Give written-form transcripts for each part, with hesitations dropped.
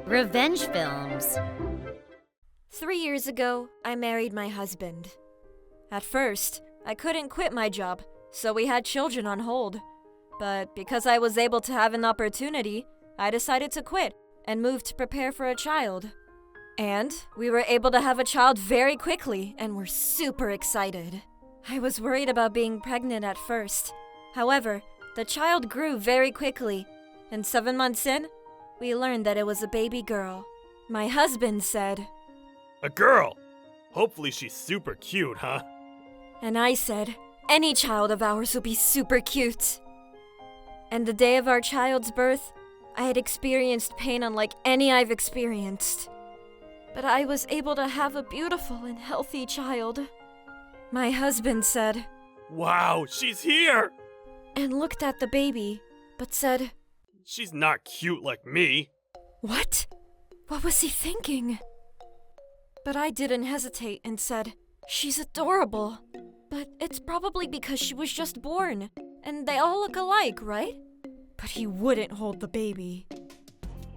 Revenge films. 3 years ago, I married my husband. At first, I couldn't quit my job, so we had children on hold. But because I was able to have an opportunity, I decided to quit and move to prepare for a child. And we were able to have a child very quickly and were super excited. I was worried about being pregnant at first. However, the child grew very quickly, and 7 months in, we learned that it was a baby girl. My husband said, "A girl! Hopefully she's super cute, huh?" And I said, "Any child of ours will be super cute." And the day of our child's birth, I had experienced pain unlike any I've experienced. But I was able to have a beautiful and healthy child. My husband said, "Wow, she's here!" and looked at the baby, but said, "She's not cute like me." "What? What was he thinking?" But I didn't hesitate and said, "She's adorable. But it's probably because she was just born, and they all look alike, right?" But he wouldn't hold the baby.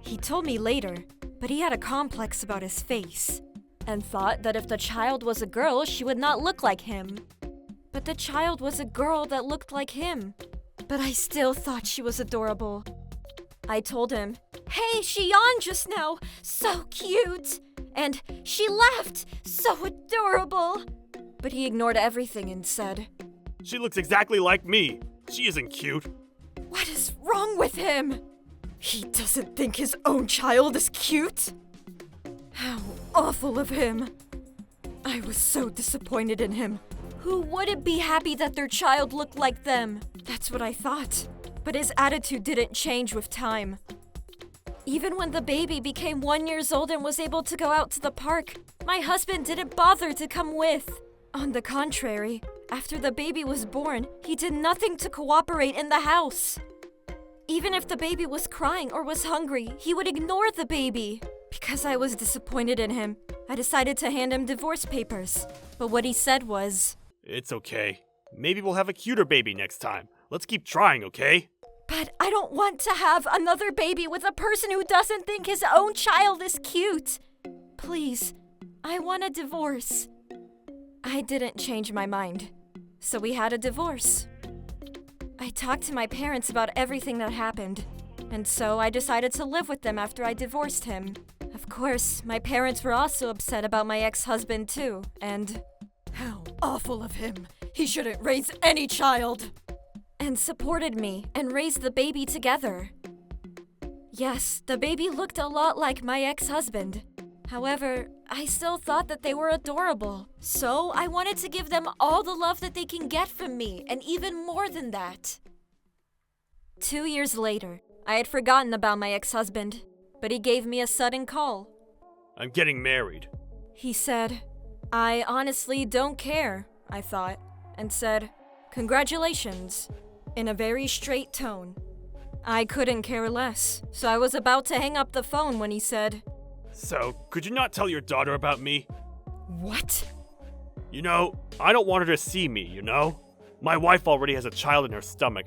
He told me later, but he had a complex about his face, and thought that if the child was a girl, she would not look like him. But the child was a girl that looked like him. But I still thought she was adorable. I told him, "Hey, she yawned just now, so cute!" And "She laughed, so adorable!" But he ignored everything and said, "She looks exactly like me. She isn't cute." "What is wrong with him? He doesn't think his own child is cute? How awful of him. I was so disappointed in him. Who wouldn't be happy that their child looked like them? That's what I thought. But his attitude didn't change with time. Even when the baby became 1 year old and was able to go out to the park, my husband didn't bother to come with. On the contrary, after the baby was born, he did nothing to cooperate in the house. Even if the baby was crying or was hungry, he would ignore the baby. Because I was disappointed in him, I decided to hand him divorce papers. But what he said was, "It's okay. Maybe we'll have a cuter baby next time. Let's keep trying, okay?" "But I don't want to have another baby with a person who doesn't think his own child is cute. Please, I want a divorce." I didn't change my mind, so we had a divorce. I talked to my parents about everything that happened, and so I decided to live with them after I divorced him. Of course, my parents were also upset about my ex-husband too, and how awful of him. He shouldn't raise any child. And supported me and raised the baby together. Yes, the baby looked a lot like my ex-husband. However, I still thought that they were adorable. So I wanted to give them all the love that they can get from me, and even more than that. 2 years later, I had forgotten about my ex-husband, but he gave me a sudden call. "I'm getting married." He said, "I honestly don't care," I thought, and said, "Congratulations," in a very straight tone. I couldn't care less, so I was about to hang up the phone when he said, "So, could you not tell your daughter about me?" "What?" "You know, I don't want her to see me, you know? My wife already has a child in her stomach,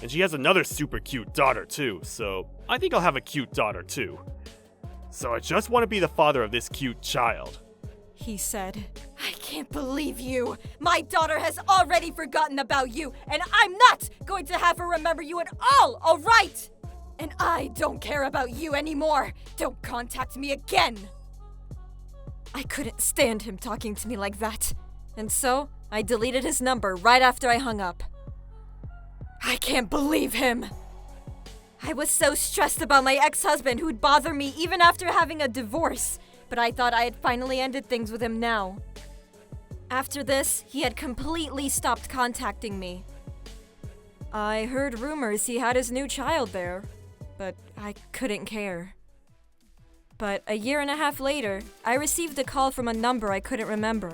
and she has another super cute daughter too, so I think I'll have a cute daughter too. So I just want to be the father of this cute child." He said, "I can't believe you. My daughter has already forgotten about you, and I'm not going to have her remember you at all right? And I don't care about you anymore. Don't contact me again." I couldn't stand him talking to me like that, and so I deleted his number right after I hung up. I can't believe him. I was so stressed about my ex-husband who'd bother me even after having a divorce, but I thought I had finally ended things with him now. After this, he had completely stopped contacting me. I heard rumors he had his new child there, but I couldn't care. But a year and a half later, I received a call from a number I couldn't remember.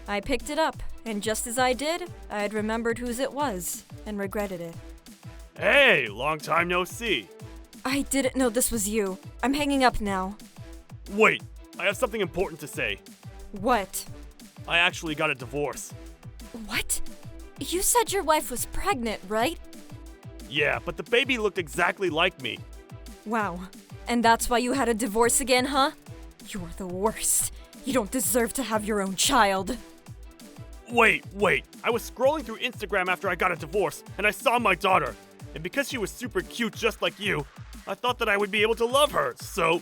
I picked it up, and just as I did, I had remembered whose it was, and regretted it. "Hey, long time no see." I didn't know this was you. I'm hanging up now. "Wait, I have something important to say. What? I actually got a divorce." What? You said your wife was pregnant, right? Yeah, but the baby looked exactly like me. Wow. And that's why you had a divorce again, huh? You're the worst. You don't deserve to have your own child. Wait. I was scrolling through Instagram after I got a divorce, and I saw my daughter. And because she was super cute just like you, I thought that I would be able to love her, so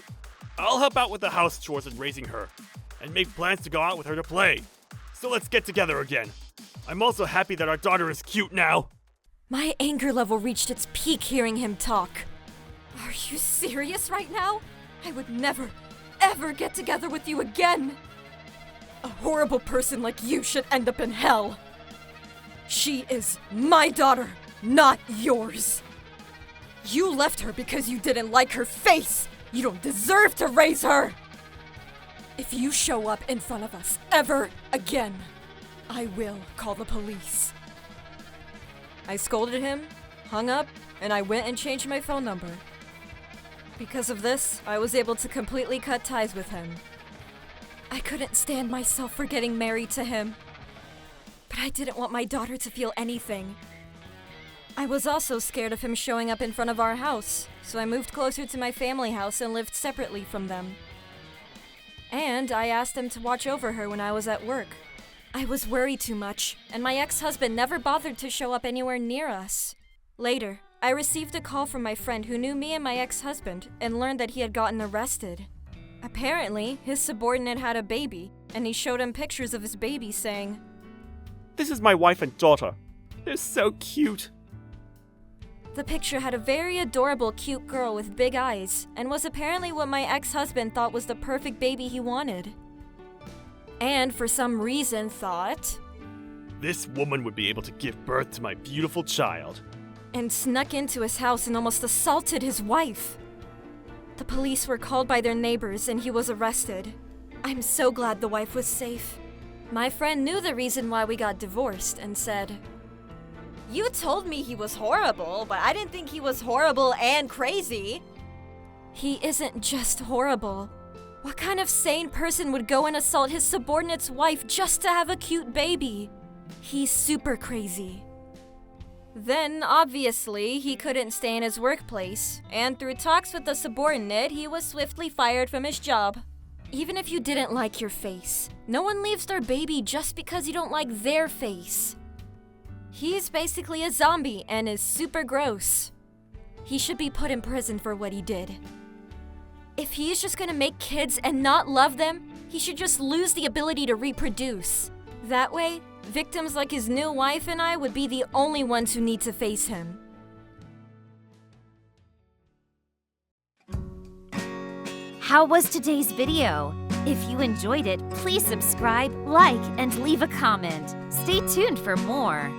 I'll help out with the house chores and raising her, and make plans to go out with her to play. So let's get together again. I'm also happy that our daughter is cute now. My anger level reached its peak hearing him talk. Are you serious right now? I would never, ever get together with you again. A horrible person like you should end up in hell. She is my daughter, not yours. You left her because you didn't like her face. You don't deserve to raise her. If you show up in front of us ever again, I will call the police. I scolded him, hung up, and I went and changed my phone number. Because of this, I was able to completely cut ties with him. I couldn't stand myself for getting married to him. But I didn't want my daughter to feel anything. I was also scared of him showing up in front of our house, so I moved closer to my family house and lived separately from them. And I asked him to watch over her when I was at work. I was worried too much, and my ex-husband never bothered to show up anywhere near us. Later, I received a call from my friend who knew me and my ex-husband and learned that he had gotten arrested. Apparently, his subordinate had a baby, and he showed him pictures of his baby saying, This is my wife and daughter. They're so cute. The picture had a very adorable, cute girl with big eyes, and was apparently what my ex-husband thought was the perfect baby he wanted. And for some reason thought, This woman would be able to give birth to my beautiful child. And snuck into his house and almost assaulted his wife. The police were called by their neighbors and he was arrested. I'm so glad the wife was safe. My friend knew the reason why we got divorced and said, You told me he was horrible, but I didn't think he was horrible and crazy. He isn't just horrible. What kind of sane person would go and assault his subordinate's wife just to have a cute baby? He's super crazy. Then, obviously, he couldn't stay in his workplace, and through talks with the subordinate, he was swiftly fired from his job. Even if you didn't like your face, no one leaves their baby just because you don't like their face. He's basically a zombie and is super gross. He should be put in prison for what he did. If he's just gonna make kids and not love them, he should just lose the ability to reproduce. That way, victims like his new wife and I would be the only ones who need to face him. How was today's video? If you enjoyed it, please subscribe, like, and leave a comment. Stay tuned for more.